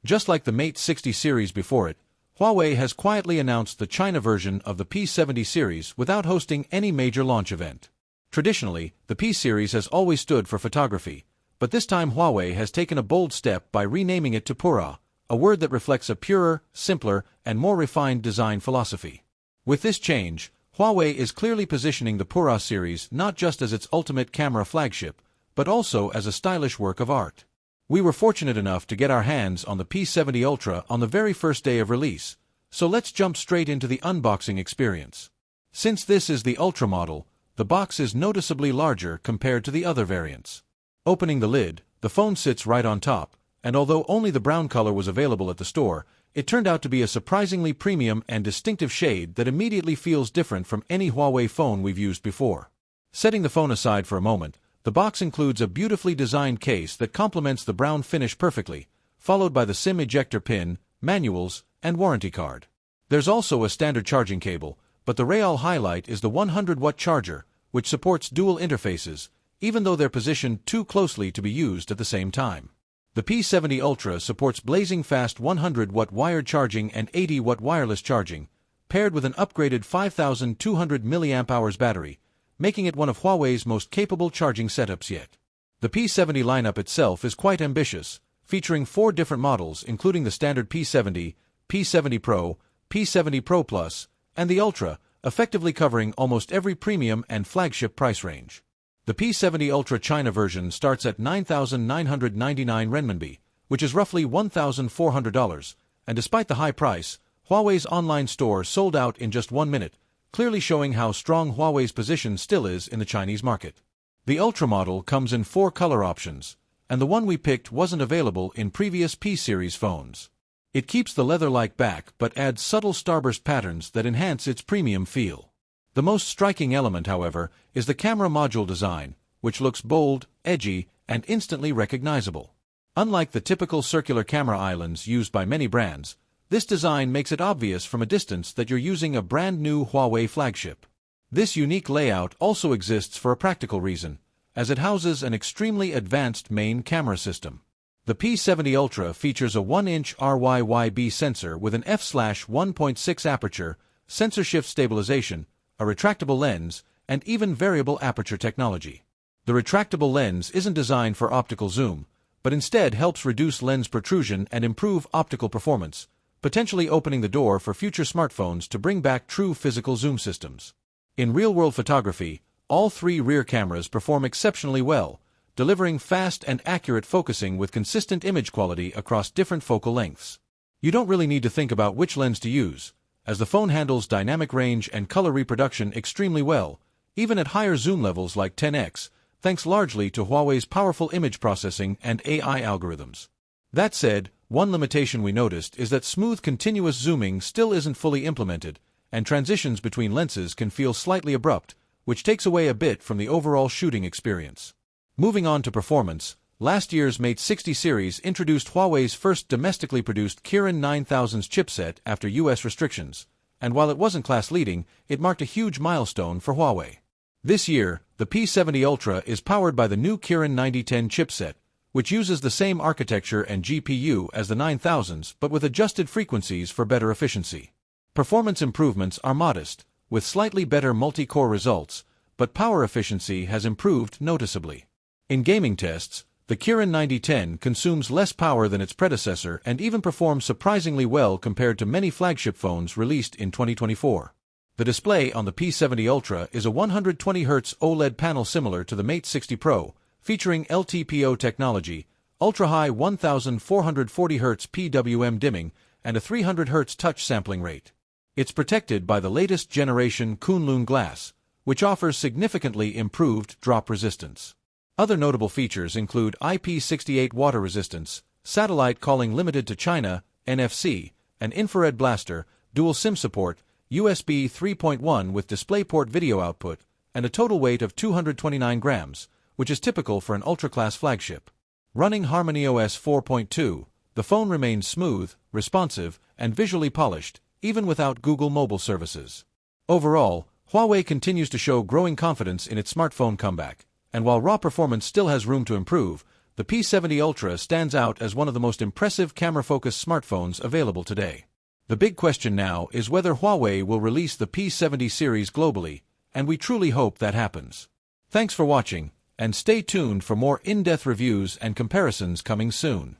Just like the Mate 60 series before it, Huawei has quietly announced the China version of the P70 series without hosting any major launch event. Traditionally, the P series has always stood for photography, but this time Huawei has taken a bold step by renaming it to Pura, a word that reflects a purer, simpler, and more refined design philosophy. With this change, Huawei is clearly positioning the Pura series not just as its ultimate camera flagship, but also as a stylish work of art. We were fortunate enough to get our hands on the P70 Ultra on the very first day of release, so let's jump straight into the unboxing experience. Since this is the Ultra model, the box is noticeably larger compared to the other variants. Opening the lid, the phone sits right on top, and although only the brown color was available at the store, it turned out to be a surprisingly premium and distinctive shade that immediately feels different from any Huawei phone we've used before. Setting the phone aside for a moment, the box includes a beautifully designed case that complements the brown finish perfectly, followed by the SIM ejector pin, manuals, and warranty card. There's also a standard charging cable, but the real highlight is the 100-watt charger, which supports dual interfaces, even though they're positioned too closely to be used at the same time. The P70 Ultra supports blazing fast 100-watt wired charging and 80-watt wireless charging, paired with an upgraded 5,200 mAh battery, making it one of Huawei's most capable charging setups yet. The P70 lineup itself is quite ambitious, featuring 4 different models including the standard P70, P70 Pro, P70 Pro Plus, and the Ultra, effectively covering almost every premium and flagship price range. The P70 Ultra China version starts at 9,999 renminbi, which is roughly $1,400, and despite the high price, Huawei's online store sold out in just 1 minute, clearly showing how strong Huawei's position still is in the Chinese market. The Ultra model comes in 4 color options, and the one we picked wasn't available in previous P-series phones. It keeps the leather-like back but adds subtle starburst patterns that enhance its premium feel. The most striking element, however, is the camera module design, which looks bold, edgy, and instantly recognizable. Unlike the typical circular camera islands used by many brands, this design makes it obvious from a distance that you're using a brand new Huawei flagship. This unique layout also exists for a practical reason, as it houses an extremely advanced main camera system. The P70 Ultra features a 1-inch RYYB sensor with an f/1.6 aperture, sensor shift stabilization, a retractable lens, and even variable aperture technology. The retractable lens isn't designed for optical zoom, but instead helps reduce lens protrusion and improve optical performance, potentially opening the door for future smartphones to bring back true physical zoom systems. In real-world photography, all 3 rear cameras perform exceptionally well, delivering fast and accurate focusing with consistent image quality across different focal lengths. You don't really need to think about which lens to use, as the phone handles dynamic range and color reproduction extremely well, even at higher zoom levels like 10x, thanks largely to Huawei's powerful image processing and AI algorithms. That said, one limitation we noticed is that smooth continuous zooming still isn't fully implemented, and transitions between lenses can feel slightly abrupt, which takes away a bit from the overall shooting experience. Moving on to performance, last year's Mate 60 series introduced Huawei's first domestically produced Kirin 9000's chipset after US restrictions, and while it wasn't class-leading, it marked a huge milestone for Huawei. This year, the P70 Ultra is powered by the new Kirin 9010 chipset, which uses the same architecture and GPU as the 9000s but with adjusted frequencies for better efficiency. Performance improvements are modest, with slightly better multi-core results, but power efficiency has improved noticeably. In gaming tests, the Kirin 9010 consumes less power than its predecessor and even performs surprisingly well compared to many flagship phones released in 2024. The display on the P70 Ultra is a 120Hz OLED panel similar to the Mate 60 Pro, featuring LTPO technology, ultra-high 1440Hz PWM dimming, and a 300Hz touch sampling rate. It's protected by the latest generation Kunlun glass, which offers significantly improved drop resistance. Other notable features include IP68 water resistance, satellite calling limited to China, NFC, an infrared blaster, dual SIM support, USB 3.1 with DisplayPort video output, and a total weight of 229 grams, which is typical for an ultra-class flagship. Running HarmonyOS 4.2, the phone remains smooth, responsive, and visually polished, even without Google mobile services. Overall, Huawei continues to show growing confidence in its smartphone comeback, and while raw performance still has room to improve, the P70 Ultra stands out as one of the most impressive camera-focused smartphones available today. The big question now is whether Huawei will release the P70 series globally, and we truly hope that happens. Thanks for watching, and stay tuned for more in-depth reviews and comparisons coming soon.